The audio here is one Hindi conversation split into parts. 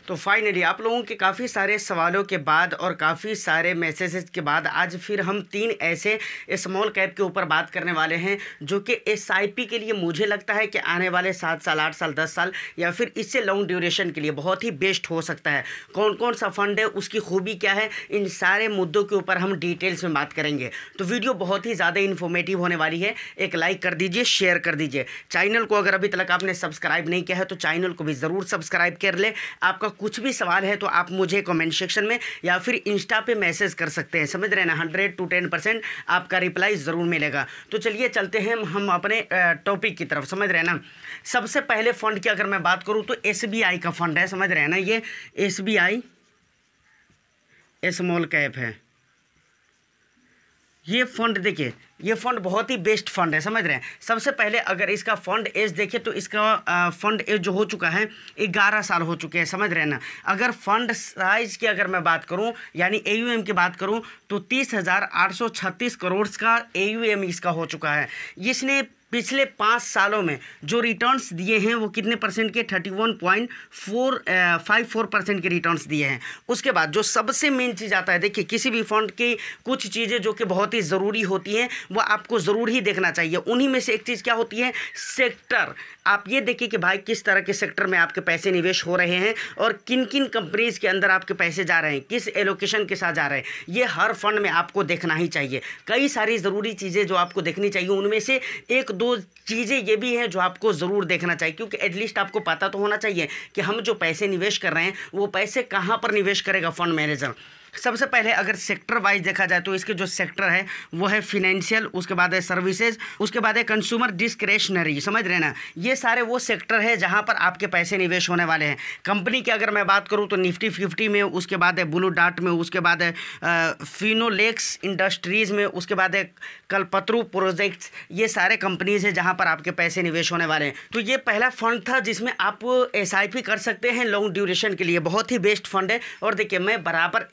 तो फाइनली आप लोगों के काफ़ी सारे सवालों के बाद और काफ़ी सारे मैसेजेस के बाद आज फिर हम 3 ऐसे स्मॉल कैप के ऊपर बात करने वाले हैं जो कि एसआईपी के लिए मुझे लगता है कि आने वाले 7 साल 8 साल 10 साल या फिर इससे लॉन्ग ड्यूरेशन के लिए बहुत ही बेस्ट हो सकता है। कौन कौन सा फंड है, उसकी खूबी क्या है, इन सारे मुद्दों के ऊपर हम डिटेल्स में बात करेंगे। तो वीडियो बहुत ही ज़्यादा इन्फॉर्मेटिव होने वाली है। एक लाइक कर दीजिए, शेयर कर दीजिए। चैनल को अगर अभी तक आपने सब्सक्राइब नहीं किया है तो चैनल को भी ज़रूर सब्सक्राइब कर ले। आपका कुछ भी सवाल है तो आप मुझे कमेंट सेक्शन में या फिर इंस्टा पे मैसेज कर सकते हैं। समझ रहे हैं ना, 100 to 10% आपका रिप्लाई ज़रूर मिलेगा। तो चलिए चलते हैं हम अपने टॉपिक की तरफ। समझ रहे हैं ना, सबसे पहले फ़ंड की अगर मैं बात करूं तो एसबीआई का फ़ंड है। समझ रहे हैं ना, ये एसबीआई स्मॉल कैप है। ये फ़ंड देखिए, ये फ़ंड बहुत ही बेस्ट फ़ंड है। समझ रहे हैं, सबसे पहले अगर इसका फ़ंड एज देखें तो इसका फ़ंड एज जो हो चुका है 11 साल हो चुके हैं। समझ रहे हैं ना, अगर फ़ंड साइज़ की अगर मैं बात करूं यानी एयूएम की बात करूं तो 30,836 करोड़ का एयूएम इसका हो चुका है। इसने पिछले 5 सालों में जो रिटर्न्स दिए हैं वो कितने परसेंट के, 31.54% के रिटर्न्स दिए हैं। उसके बाद जो सबसे मेन चीज़ आता है, देखिए किसी भी फंड की कुछ चीज़ें जो कि बहुत ही ज़रूरी होती हैं वो आपको ज़रूर ही देखना चाहिए। उन्हीं में से एक चीज़ क्या होती है, सेक्टर। आप ये देखिए कि भाई किस तरह के सेक्टर में आपके पैसे निवेश हो रहे हैं और किन किन कंपनीज़ के अंदर आपके पैसे जा रहे हैं, किस एलोकेशन के साथ जा रहे हैं, ये हर फंड में आपको देखना ही चाहिए। कई सारी ज़रूरी चीज़ें जो आपको देखनी चाहिए, उनमें से एक दो चीज़ें ये भी हैं जो आपको ज़रूर देखना चाहिए, क्योंकि एटलीस्ट आपको पता तो होना चाहिए कि हम जो पैसे निवेश कर रहे हैं वो पैसे कहाँ पर निवेश करेगा फंड मैनेजर। सबसे पहले अगर सेक्टर वाइज देखा जाए तो इसके जो सेक्टर है वो है फिनेंशियल, उसके बाद है सर्विसेज, उसके बाद है कंज्यूमर डिस्क्रेशनरी। समझ रहे हैं ना, ये सारे वो सेक्टर है जहां पर आपके पैसे निवेश होने वाले हैं। कंपनी की अगर मैं बात करूं तो निफ्टी 50 में, उसके बाद है ब्लू डार्ट में, उसके बाद है फिनोलेक्स इंडस्ट्रीज़ में, उसके बाद है कल्पतरू प्रोजेक्ट्स। ये सारे कंपनीज है जहाँ पर आपके पैसे निवेश होने वाले हैं। तो ये पहला फंड था जिसमें आप एसआईपी कर सकते हैं लॉन्ग ड्यूरेशन के लिए। बहुत ही बेस्ट फंड है। और देखिए मैं बराबर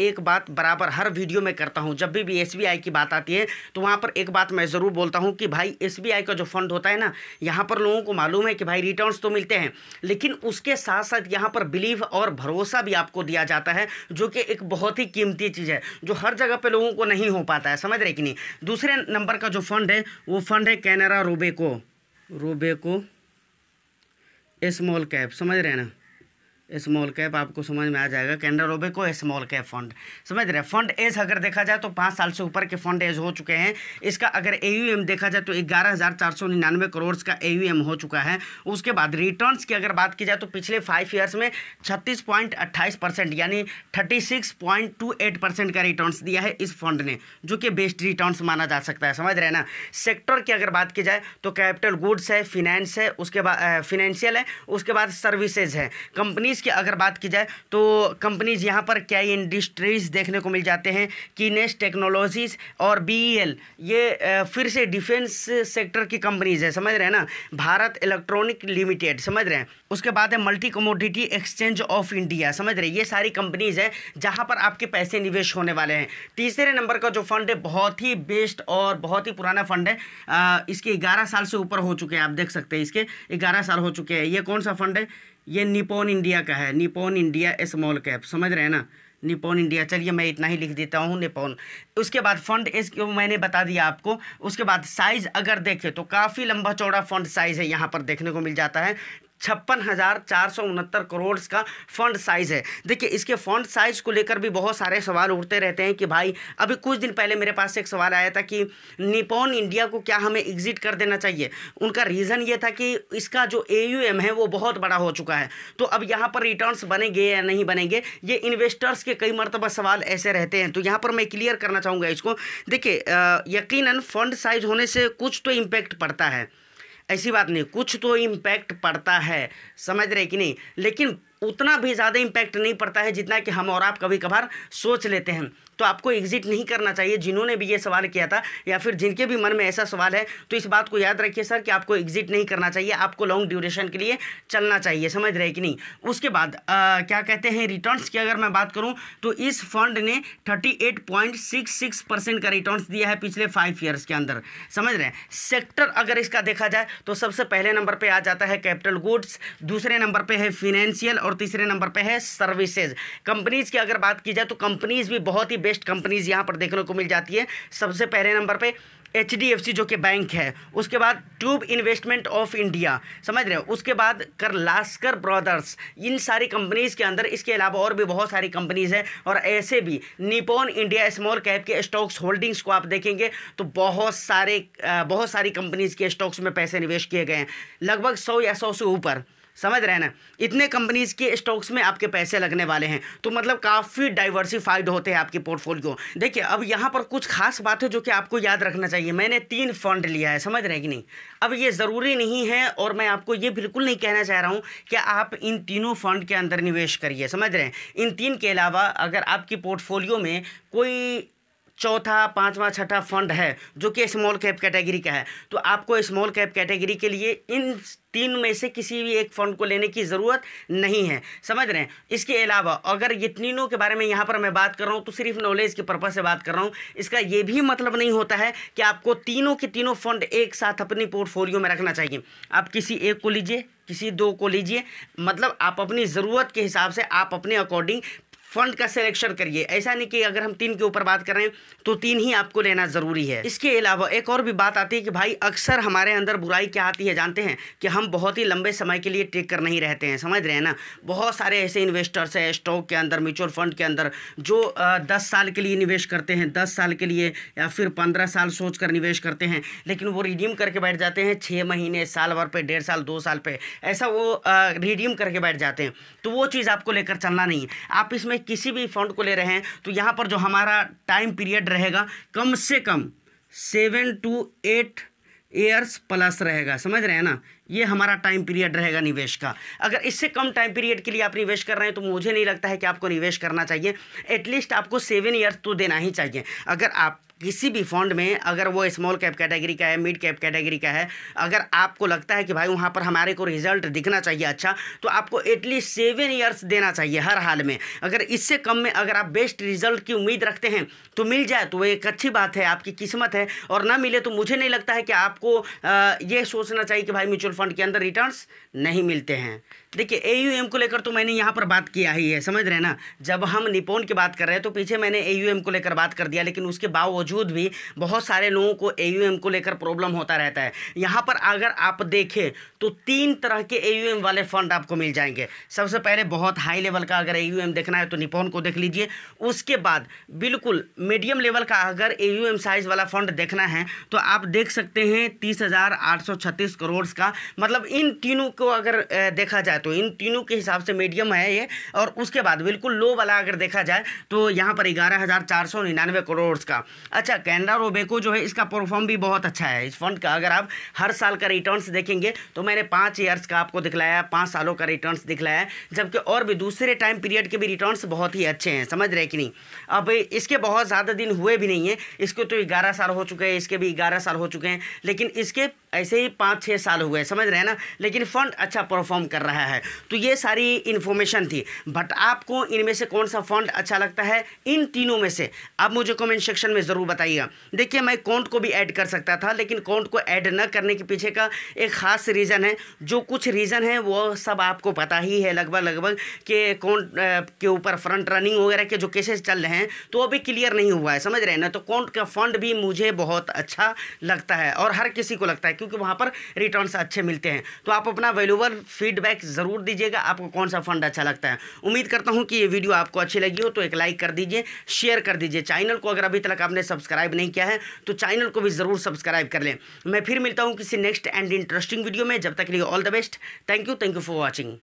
हर वीडियो में करता हूं, जब भी एसबीआई की बात आती है तो वहां पर एक बात मैं ज़रूर बोलता हूं कि भाई एसबीआई का जो फंड होता है ना, यहां पर लोगों को मालूम है कि भाई रिटर्न्स तो मिलते हैं, लेकिन उसके साथ साथ यहां पर बिलीव और भरोसा भी आपको दिया जाता है, जो कि एक बहुत ही कीमती चीज़ है, जो हर जगह पर लोगों को नहीं हो पाता है। समझ रहे कि नहीं। दूसरे नंबर का जो फंड है वो फंड है कैनरा रोबेको स्मॉल कैप। समझ रहे हैं ना, स्मॉल कैप आपको समझ में आ जाएगा। Canara Robeco small cap fund. समझ रहे हैं, फंड एज अगर देखा जाए तो 5 साल से ऊपर के फंड एज हो चुके हैं। इसका अगर एयूएम देखा जाए तो 11,499 करोड़ का एयूएम हो चुका है। उसके बाद रिटर्न्स की अगर बात की जाए तो पिछले 5 ईयर्स में 36.28% यानी 36.28% का रिटर्न्स दिया है इस फंड ने, जो कि बेस्ट रिटर्न्स माना जा सकता है। समझ रहे हैं ना। सेक्टर की अगर बात की जाए तो कैपिटल गुड्स है, फिनेंस है, उसके बाद फिनेंशियल है, उसके बाद सर्विसेज है। कंपनीज की अगर बात की जाए तो कंपनीज यहाँ पर क्या इंडस्ट्रीज देखने को मिल जाते हैं, कीनेस टेक्नोलॉजीज और बीईएल, ये फिर से डिफेंस सेक्टर की कंपनीज है। समझ रहे हैं ना। भारत इलेक्ट्रॉनिक लिमिटेड, समझ रहे हैं। उसके बाद है multi commodity exchange of India. समझ रहे हैं, ये सारी कंपनीज है जहाँ पर आपके पैसे निवेश होने वाले हैं। तीसरे नंबर का जो फंड है बहुत ही बेस्ट और बहुत ही पुराना फंड है। इसके 11 साल से ऊपर हो चुके हैं, आप देख सकते हैं इसके 11 साल हो चुके हैं। ये कौन सा फंड है, ये निपॉन इंडिया का है, निपॉन इंडिया स्मॉल कैप। समझ रहे हैं ना, निपॉन इंडिया। चलिए मैं इतना ही लिख देता हूँ, निपॉन। उसके बाद फंड एज को मैंने बता दिया आपको। उसके बाद साइज़ अगर देखें तो काफ़ी लंबा चौड़ा फंड साइज़ है, यहाँ पर देखने को मिल जाता है। 56,469 करोड़ का फंड साइज़ है। देखिए इसके फंड साइज़ को लेकर भी बहुत सारे सवाल उठते रहते हैं कि भाई अभी कुछ दिन पहले मेरे पास एक सवाल आया था कि निपॉन इंडिया को क्या हमें एग्जिट कर देना चाहिए। उनका रीज़न ये था कि इसका जो एयूएम है वो बहुत बड़ा हो चुका है, तो अब यहाँ पर रिटर्न्स बनेंगे या नहीं बनेंगे, ये इन्वेस्टर्स के कई मरतबा सवाल ऐसे रहते हैं। तो यहाँ पर मैं क्लियर करना चाहूँगा इसको। देखिए यकीनन फंड साइज़ होने से कुछ तो इम्पैक्ट पड़ता है, ऐसी बात नहीं, कुछ तो इम्पैक्ट पड़ता है। समझ रहे कि नहीं, लेकिन उतना भी ज़्यादा इम्पैक्ट नहीं पड़ता है जितना कि हम और आप कभी कभार सोच लेते हैं। तो आपको एग्जिट नहीं करना चाहिए। जिन्होंने भी ये सवाल किया था या फिर जिनके भी मन में ऐसा सवाल है तो इस बात को याद रखिए सर कि आपको एग्जिट नहीं करना चाहिए, आपको लॉन्ग ड्यूरेशन के लिए चलना चाहिए। समझ रहे कि नहीं। उसके बाद क्या कहते हैं, रिटर्न्स की अगर मैं बात करूं तो इस फंड ने 38.66% का रिटर्न्स दिया है पिछले 5 ईयर्स के अंदर। समझ रहे हैं। सेक्टर अगर इसका देखा जाए तो सबसे पहले नंबर पर आ जाता है कैपिटल गुड्स, दूसरे नंबर पर है फिनेंशियल और और तीसरे नंबर पे है सर्विसेज। कंपनीज की अगर बात की जाए तो कंपनीज भी बहुत ही बेस्ट कंपनीज यहाँ पर देखने को मिल जाती है। सबसे पहले नंबर पे HDFC जो कि बैंक है, उसके बाद ट्यूब इन्वेस्टमेंट ऑफ इंडिया, समझ रहे हो, उसके बाद करलास्कर ब्रदर्स, इन सारी कंपनीज़ के अंदर इसके अलावा और भी बहुत सारी कंपनीज़ हैं। और ऐसे भी निपॉन इंडिया स्मॉल कैप के स्टॉक्स होल्डिंग्स को आप देखेंगे तो बहुत सारी कंपनीज़ के स्टॉक्स में पैसे निवेश किए गए हैं, लगभग 100 या 100 से ऊपर, समझ रहे हैं ना। इतने कंपनीज के स्टॉक्स में आपके पैसे लगने वाले हैं, तो मतलब काफ़ी डाइवर्सिफाइड होते हैं आपके पोर्टफोलियो। देखिए अब यहाँ पर कुछ खास बात है जो कि आपको याद रखना चाहिए। मैंने 3 फंड लिया है, समझ रहे हैं कि नहीं। अब ये ज़रूरी नहीं है और मैं आपको ये बिल्कुल नहीं कहना चाह रहा हूँ कि आप इन तीनों फंड के अंदर निवेश करिए, समझ रहे हैं। इन 3 के अलावा अगर आपकी पोर्टफोलियो में कोई चौथा, पांचवा, छठा फंड है जो कि स्मॉल कैप कैटेगरी का है, तो आपको स्मॉल कैप कैटेगरी के लिए इन 3 में से किसी भी एक फंड को लेने की ज़रूरत नहीं है, समझ रहे हैं। इसके अलावा अगर ये तीनों के बारे में यहाँ पर मैं बात कर रहा हूँ तो सिर्फ नॉलेज के पर्पज़ से बात कर रहा हूँ। इसका ये भी मतलब नहीं होता है कि आपको तीनों के तीनों फंड एक साथ अपनी पोर्टफोलियो में रखना चाहिए। आप किसी एक को लीजिए, किसी 2 को लीजिए, मतलब आप अपनी ज़रूरत के हिसाब से आप अपने अकॉर्डिंग फंड का सिलेक्शन करिए। ऐसा नहीं कि अगर हम 3 के ऊपर बात कर रहे हैं तो 3 ही आपको लेना ज़रूरी है। इसके अलावा एक और भी बात आती है कि भाई अक्सर हमारे अंदर बुराई क्या आती है जानते हैं, कि हम बहुत ही लंबे समय के लिए टिक कर नहीं रहते हैं, समझ रहे हैं ना। बहुत सारे ऐसे इन्वेस्टर्स हैं स्टॉक के अंदर, म्यूचुअल फंड के अंदर, जो 10 साल के लिए निवेश करते हैं, 10 साल के लिए या फिर 15 साल सोच कर निवेश करते हैं, लेकिन वो रिडीम करके बैठ जाते हैं 6 महीने, साल भर पे, 1.5 साल, 2 साल पे, ऐसा वो रिडीम करके बैठ जाते हैं। तो वो चीज़ आपको लेकर चलना नहीं है। आप इसमें किसी भी फंड को ले रहे हैं तो यहाँ पर जो हमारा टाइम पीरियड रहेगा कम से कम 7 to 8 ईयर्स प्लस रहेगा, समझ रहे हैं ना। ये हमारा टाइम पीरियड रहेगा निवेश का। अगर इससे कम टाइम पीरियड के लिए आप निवेश कर रहे हैं तो मुझे नहीं लगता है कि आपको निवेश करना चाहिए। एटलीस्ट आपको 7 ईयर्स तो देना ही चाहिए। अगर आप किसी भी फंड में, अगर वो स्मॉल कैप कैटेगरी का है, मिड कैप कैटेगरी का है, अगर आपको लगता है कि भाई वहाँ पर हमारे को रिजल्ट दिखना चाहिए अच्छा, तो आपको एटलीस्ट 7 ईयर्स देना चाहिए हर हाल में। अगर इससे कम में अगर आप बेस्ट रिजल्ट की उम्मीद रखते हैं तो मिल जाए तो वो एक अच्छी बात है, आपकी किस्मत है, और ना मिले तो मुझे नहीं लगता है कि आपको ये सोचना चाहिए कि भाई म्यूचुअल फंड के अंदर रिटर्न्स नहीं मिलते हैं। देखिए AUM को लेकर तो मैंने यहाँ पर बात किया ही है, समझ रहे हैं ना। जब हम निपॉन की बात कर रहे हैं तो पीछे मैंने AUM को लेकर बात कर दिया, लेकिन उसके बावजूद भी बहुत सारे लोगों को AUM को लेकर प्रॉब्लम होता रहता है। यहाँ पर अगर आप देखें तो 3 तरह के AUM वाले फंड आपको मिल जाएंगे। सबसे पहले बहुत हाई लेवल का अगर AUM देखना है तो निपॉन को देख लीजिए। उसके बाद बिल्कुल मीडियम लेवल का अगर AUM साइज वाला फंड देखना है तो आप देख सकते हैं 30,836 करोड़ का। मतलब इन तीनों को अगर देखा जाए तो इन तीनों के हिसाब से मीडियम है ये। और उसके बाद बिल्कुल लो वाला अगर देखा जाए तो यहाँ पर 11,499 करोड़ का। अच्छा, कैनरा रोबेको जो है इसका परफॉर्म भी बहुत अच्छा है इस फंड का। अगर आप हर साल का रिटर्न्स देखेंगे तो मैंने 5 ईयर्स का आपको दिखलाया, 5 सालों का रिटर्न्स दिखलाया, जबकि और भी दूसरे टाइम पीरियड के भी रिटर्न्स बहुत ही अच्छे हैं, समझ रहे कि नहीं। अब इसके बहुत ज़्यादा दिन हुए भी नहीं है, इसको तो 11 साल हो चुके हैं, इसके भी 11 साल हो चुके हैं, लेकिन इसके ऐसे ही 5-6 साल हुए, समझ रहे हैं ना। लेकिन फंड अच्छा परफॉर्म कर रहा है। तो ये सारी इन्फॉर्मेशन थी। बट आपको इनमें से कौन सा फंड अच्छा लगता है इन तीनों में से, आप मुझे कमेंट सेक्शन में ज़रूर बताइएगा। देखिए मैं कॉन्ट को भी ऐड कर सकता था, लेकिन कॉन्ट को ऐड न करने के पीछे का एक ख़ास रीज़न है। जो कुछ रीज़न है वो सब आपको पता ही है लगभग कि कॉन्ट के ऊपर फ्रंट रनिंग वगैरह के जो केसेस चल रहे हैं तो अभी क्लियर नहीं हुआ है, समझ रहे हैं ना। तो कॉन्ट का फंड भी मुझे बहुत अच्छा लगता है और हर किसी को लगता है, क्योंकि वहाँ पर रिटर्न्स अच्छे मिलते हैं। तो आप अपना वैल्यूएबल फीडबैक ज़रूर दीजिएगा, आपको कौन सा फंड अच्छा लगता है। उम्मीद करता हूँ कि ये वीडियो आपको अच्छी लगी हो तो एक लाइक कर दीजिए, शेयर कर दीजिए। चैनल को अगर अभी तक आपने सब्सक्राइब नहीं किया है तो चैनल को भी ज़रूर सब्सक्राइब कर लें। मैं फिर मिलता हूँ किसी नेक्स्ट एंड इंटरेस्टिंग वीडियो में। जब तक के लिए all the best. Thank you for watching.